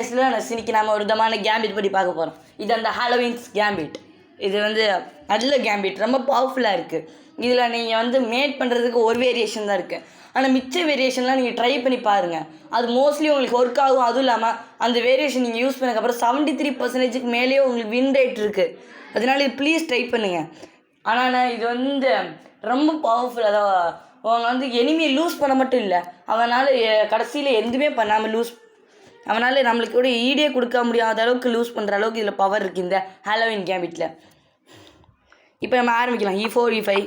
இன்னைக்கு நம்ம ஒரு விதமான கேம்பிட் பற்றி பார்க்க போகிறோம். இது அந்த ஹாலோவின்ஸ் கேம்பிட். இது வந்து நல்ல கேம்பிட், ரொம்ப பவர்ஃபுல்லாக இருக்குது. இதில் நீங்கள் வந்து மேட் பண்ணுறதுக்கு ஒரு வேரியேஷன் தான் இருக்குது. ஆனால் மிச்ச வேரியேஷன்லாம் நீங்கள் ட்ரை பண்ணி பாருங்கள். அது மோஸ்ட்லி உங்களுக்கு ஒர்க் ஆகும். அதுவும் இல்லாமல் அந்த வேரியேஷன் நீங்கள் யூஸ் பண்ணதுக்கப்புறம் 73% மேலேயே உங்களுக்கு வின் ரேட் இருக்குது. அதனால இது ப்ளீஸ் ட்ரை பண்ணுங்கள். ஆனால் இது வந்து ரொம்ப பவர்ஃபுல். அதாவது அவங்க வந்து எனிமியை லூஸ் பண்ண மட்டும் இல்லை, அவனால் கடைசியில் எதுவுமே பண்ணாமல் அவனால் நம்மளுக்கு கூட ஈடே கொடுக்க முடியாத அளவுக்கு லூஸ் பண்ணுற அளவுக்கு இதில் பவர் இருக்குது இந்த ஹாலோவின் கேம்பிட்டில். இப்போ நம்ம ஆரம்பிக்கலாம். E4 E5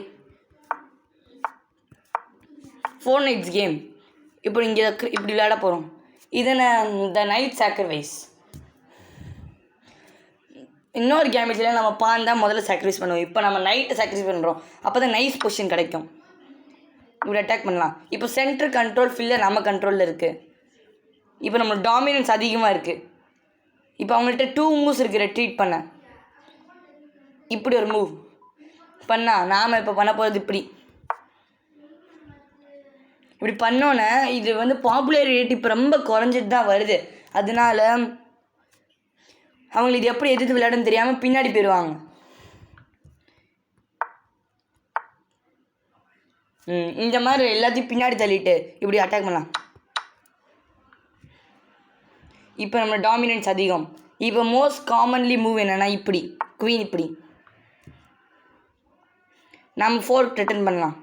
4 nights game. இப்போ இங்கே இப்படி விளையாட போகிறோம். இதனை த நைட் சாக்ரிஃபைஸ். இன்னொரு கேம்பிட்டில் நம்ம பான் தான் முதல்ல சாக்ரிஃபைஸ் பண்ணுவோம். இப்போ நம்ம நைட்டை சாக்ரிஃபைஸ் பண்ணுறோம். அப்போ தான் நைஸ் பொசிஷன் கிடைக்கும். இப்படி அட்டாக் பண்ணலாம். இப்போ சென்டர் கண்ட்ரோல் ஃபில்லர் நம்ம கண்ட்ரோலில் இருக்குது. இப்போ நம்ம டாமினன்ஸ் அதிகமாக இருக்குது. இப்போ அவங்கள்ட்ட 2 மூவ்ஸ் இருக்குது ரெட்ரீட் பண்ண. இப்படி ஒரு மூவ் பண்ணால் நாம் இப்போ பண்ண போகிறது இப்படி பண்ணோன்னே இது வந்து பாப்புலாரிட்டி இப்போ ரொம்ப குறைஞ்சிட்டு தான் வருது. அதனால அவங்களுக்கு இது எப்படி எதிர்த்து விளையாடுன்னு தெரியாமல் பின்னாடி போயிடுவாங்க. இந்த மாதிரி எல்லாத்தையும் பின்னாடி தள்ளிட்டு இப்படி அட்டாக் பண்ணலாம். இப்போ நம்ம டாமினன்ஸ் அதிகம். இப்போ மோஸ்ட் காமன்லி மூவ் என்னென்னா இப்படி குவீன் இப்படி நம்ம 4 ரிட்டர்ன் பண்ணலாம்.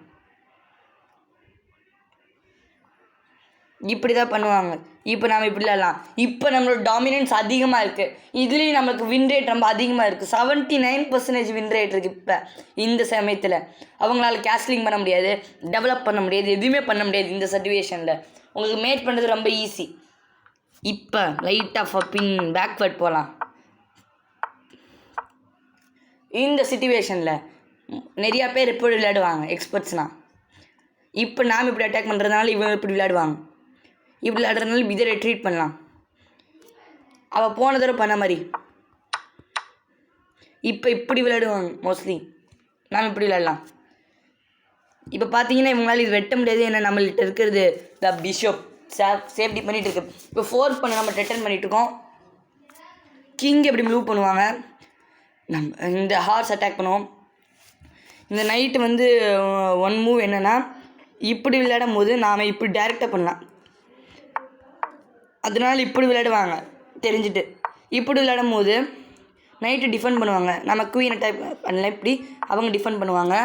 இப்படி தான் பண்ணுவாங்க. இப்போ நம்ம இப்படி விளையாடலாம். இப்போ நம்மளோட டாமினன்ஸ் அதிகமாக இருக்குது. இதுலேயும் நம்மளுக்கு வின் ரேட் ரொம்ப அதிகமாக இருக்குது. 79% வின் ரேட் இருக்குது. இப்போ இந்த சமயத்தில் அவங்களால கேஸ்லிங் பண்ண முடியாது, டெவலப் பண்ண முடியாது, எதுவுமே பண்ண முடியாது. இந்த சிச்சுவேஷனில் உங்களுக்கு மேட் பண்ணுறது ரொம்ப ஈஸி. இப்போ லைட்டாக பின் பேக்வர்ட் போகலாம். இந்த சிச்சுவேஷனில் நிறையா பேர் இப்படி விளையாடுவாங்க எக்ஸ்பர்ட்ஸ்னால். இப்போ நாம் இப்படி அட்டாக் பண்ணுறதுனால இவங்க இப்படி விளையாடுவாங்க. இப்படி விளையாடுறதுனால இதை ரெட்ரீட் பண்ணலாம். அவள் போன தடவை பண்ண மாதிரி இப்போ இப்படி விளையாடுவாங்க மோஸ்ட்லி. நாம் இப்படி விளையாடலாம். இப்போ பார்த்தீங்கன்னா இவங்களால இது வெட்ட முடியாது. ஏன்னா நம்மள்கிட்ட இருக்கிறது த பிஷப் சேஃப்டி பண்ணிகிட்டு இருக்கு. இப்போ 4 பண்ண நம்ம ரிட்டர்ன் பண்ணிகிட்ருக்கோம். கிங் எப்படி மூவ் பண்ணுவாங்க. நம்ம இந்த ஹார்ஸ் அட்டாக் பண்ணுவோம். இந்த நைட்டு வந்து 1 மூவ் என்னென்னா இப்படி விளையாடும் போது நாம் இப்படி டைரெக்டாக பண்ணலாம். அதனால இப்படி விளையாடுவாங்க தெரிஞ்சுட்டு. இப்படி விளையாடும் போது நைட்டு டிஃபெண்ட் பண்ணுவாங்க. நம்ம குவீன் அட்டாக் பண்ணலாம். இப்படி அவங்க டிஃபெண்ட் பண்ணுவாங்க.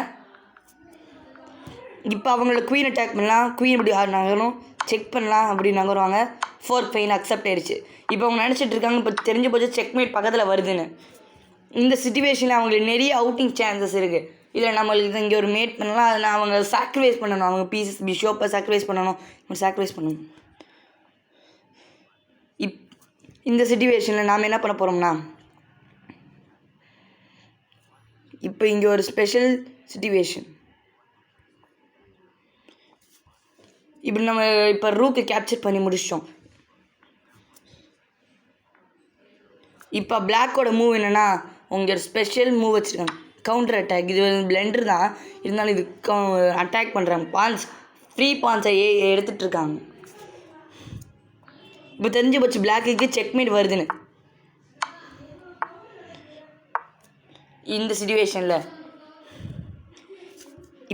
இப்போ அவங்களோட குவீன் அட்டாக் பண்ணலாம். குவீன் இப்படி நகரும் செக் பண்ணலாம். அப்படி நகருவாங்க. 4 ஃபைன் அக்செப்ட் ஆயிடுச்சு. இப்போ அவங்க நினச்சிட்டு இருக்காங்க இப்போ தெரிஞ்ச போச்சு செக்மேட் பக்கத்தில் வருதுன்னு. இந்த சிச்சுவேஷனில் அவங்களுக்கு நிறைய அவுட்டிங் சான்சஸ் இருக்குது. இதில் நம்மளுக்கு இங்கே ஒரு மேட் பண்ணலாம். அதில் அவங்க சாக்ரிஃபைஸ் பண்ணணும். அவங்க பீசஸ் பிஷப்பை சாக்ரிஃபைஸ் பண்ணணும். சாக்ரிஃபைஸ் பண்ணணும். இந்த சிச்சுவேஷனில் நாம் என்ன பண்ண போகிறோம்னா இப்போ இங்கே ஒரு ஸ்பெஷல் சிச்சுவேஷன். இப்படி நம்ம இப்போ ரூக்கை கேப்சர் பண்ணி முடிச்சிட்டோம். இப்போ பிளாக்கோட மூவ் என்னென்னா உங்கள் ஸ்பெஷல் மூவ் வச்சுருக்காங்க கவுண்டர் அட்டாக். இது பிளெண்டர் தான் இருந்தாலும் இது அட்டாக் பண்ணுறாங்க. பான்ஸ் ஃப்ரீ பான்ஸை எடுத்துகிட்ருக்காங்க. இப்போ தெரிஞ்சு போச்சு பிளாக்குக்கு செக்மேட் வருதுன்னு. இந்த சிச்சுவேஷனில்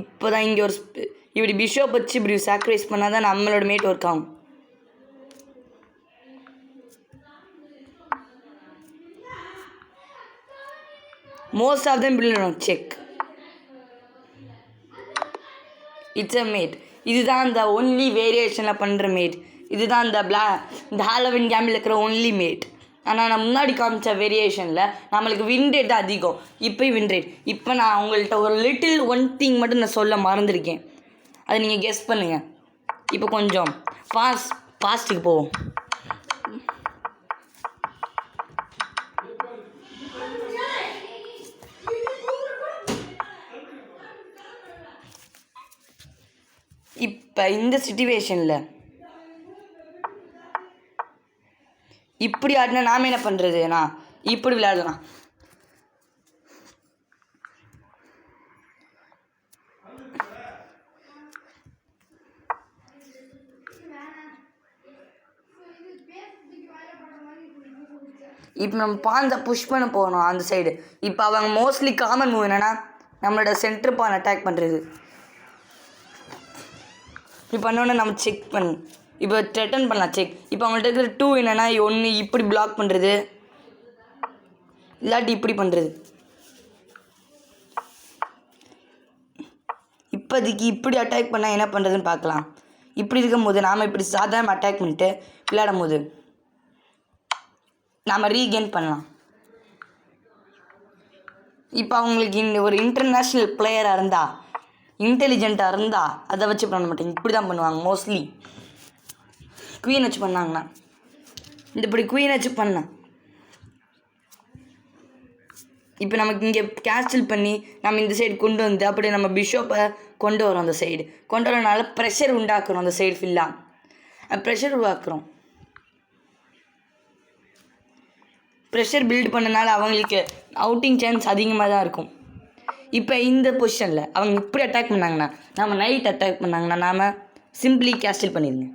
இப்போ தான் இங்கே ஒரு இப்படி பிஷப் வச்சு இப்படி சாக்ரிஃபைஸ் பண்ணால் தான் நம்மளோட மேட் ஒர்க் ஆகும். Most of them built check. It's a mate. இதுதான் இந்த ஒன்லி வேரியேஷனில் பண்ணுற மேட். இதுதான் இந்த ஹாலோவின் கேம்பில் இருக்கிற ஒன்லி மேட். ஆனால் நான் முன்னாடி காமிச்ச வேரியேஷனில் நம்மளுக்கு வின் ரேட் அதிகம். இப்போயும் வின் ரேட். இப்போ நான் உங்கள்கிட்ட ஒரு லிட்டில் ஒன் திங் மட்டும் நான் சொல்ல மறந்துருக்கேன். அதை நீங்கள் கெஸ் பண்ணுங்கள். இப்போ கொஞ்சம் ஃபாஸ்ட்டுக்கு போவோம். இப்போ இந்த சிச்சுவேஷனில் இப்படி ஆடினா நாம் என்ன பண்ணுறதுண்ணா இப்படி விளையாடலாம். இப்போ நம்ம பான்ஸை புஷ் பண்ண போகணும் அந்த சைடு. இப்போ அவங்க மோஸ்ட்லி காமன் மூவ் என்னென்னா நம்மளோட சென்டர் பான் அட்டாக் பண்ணுறது. இப்படி பண்ணோன்னே நம்ம செக் பண்ணு, இப்போ ரிட்டர்ன் பண்ணலாம் செக். இப்போ அவங்கள்ட்ட இருக்கிற 2 என்னென்னா ஒன்று இப்படி பிளாக் பண்ணுறது, இல்லாட்டி இப்படி பண்ணுறது. இப்போதைக்கு இப்படி அட்டாக் பண்ணால் என்ன பண்ணுறதுன்னு பார்க்கலாம். இப்படி இருக்கும் போது நாம் இப்படி சாதாரண அட்டாக் பண்ணிவிட்டு விளையாடும் போது நாம் ரீகெயின் பண்ணலாம். இப்போ அவங்களுக்கு ஒரு இன்டர்நேஷ்னல் பிளேயராக இருந்தால், இன்டெலிஜென்ட்டாக இருந்தால் அதை வச்சு பண்ண மாட்டேங்க, இப்படி தான் பண்ணுவாங்க மோஸ்ட்லி. குவீன் வச்சு பண்ணாங்கன்னா இந்த இப்படி குவீன் வச்சு பண்ணேன். இப்போ நமக்கு இங்கே கேன்சல் பண்ணி நம்ம இந்த சைடு கொண்டு வந்து அப்படியே நம்ம பிஷப்பை கொண்டு வரோம். அந்த சைடு கொண்டு வரனால ப்ரெஷர் உண்டாக்குறோம். அந்த சைடு ஃபுல்லாக ப்ரெஷர் உருவாக்குறோம். ப்ரெஷர் பில்ட் பண்ணனால அவங்களுக்கு அவுட்டிங் சான்ஸ் அதிகமாக தான் இருக்கும். இப்போ இந்த பொசிஷனில் அவங்க இப்படி அட்டாக் பண்ணாங்கன்னா, நம்ம நைட் அட்டாக் பண்ணாங்கன்னா நாம் சிம்பிளி கேன்சல் பண்ணிடுங்க.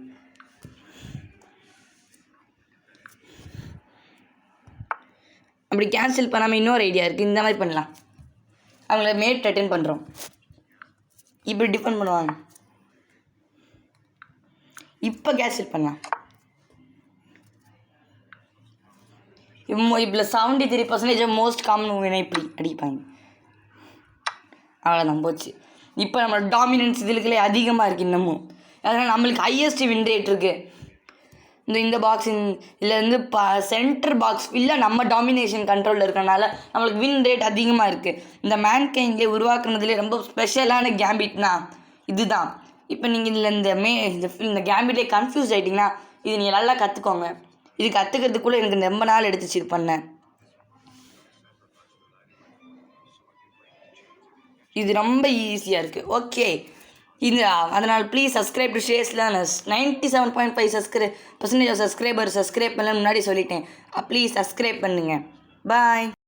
அப்படி கேன்சல் பண்ணாமல் இன்னொரு ஐடியா இருக்குது. இந்த மாதிரி பண்ணலாம். அவங்கள மேட் அட்டென்ட் பண்ணுறோம், இப்படி டிஃபெண்ட் பண்ணுவாங்க. இப்போ கேன்சல் பண்ணலாம். இப்போ 73% மோஸ்ட் காமன் மூவினா இப்படி அடிப்பாங்க. அவ்வளோதான் போச்சு. இப்போ நம்மளோட டாமினன்ஸ் இதுக்குள்ளே அதிகமாக இருக்குது இன்னமும். அதனால் நம்மளுக்கு ஹையஸ்ட் வின் ரேட் இருக்குது. இந்த பாக்ஸின் இதில் சென்டர் பாக்ஸ் இல்லை நம்ம டாமினேஷன் கண்ட்ரோலில் இருக்கிறனால நம்மளுக்கு வின் ரேட் அதிகமாக இருக்குது. இந்த மேன்கைண்ட்லேயே உருவாக்குனதுலேயே ரொம்ப ஸ்பெஷலான கேம்பிட்னா இதுதான். இப்போ நீங்கள் இதில் இந்த கேம்பிட்டே கன்ஃபியூஸ் ஆகிட்டிங்கன்னா இது நீங்கள் நல்லா கற்றுக்கோங்க. இது கற்றுக்கிறதுக்குள்ளே எனக்கு ரொம்ப நாள் எடுத்துச்சு இது பண்ணேன். இது ரொம்ப ஈஸியாக இருக்குது. ஓகே, இது அதனால் please subscribe to shares learners. 97.5% subscribe பண்ணலன்னு முன்னாடி சொல்லிட்டேன். ப்ளீஸ் சப்ஸ்கிரைப் பண்ணுங்கள். பாய்.